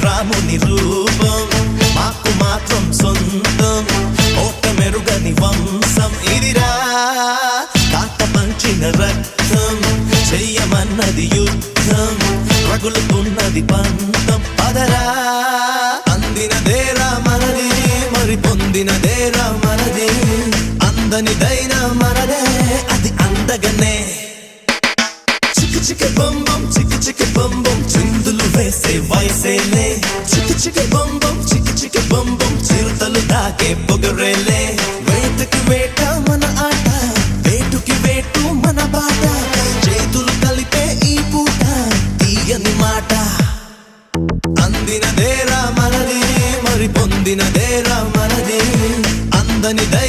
రాముని రూపం మాకు మాత్రం సొంతం ఓట మెరుగని వంశం ఇదిరా కాట పంచిన రక్తం చెయ్యమన్నది యుద్ధం రగులుతున్నది పంతం పదరా అందినదేరా మనది మరి పొందినదేరా మనది అందనిదైనా మనదే అది అందగనే చిక్కు చిక్కు బొంబం చిక్కు చిక్కు బొంబం చిందులు వేసే వయసేలే చిక్కు బొంబం చిక్కు బొంబం చిరుతలు దాకే పొగరేలే వేటకి వేట మన ఆట వేటుకి వేటు మన బాట చేతులు కలిపే ఈ పూట తీయని మాట అందినదేరా మనది మరి పొందినదేరా మనది అందనిదై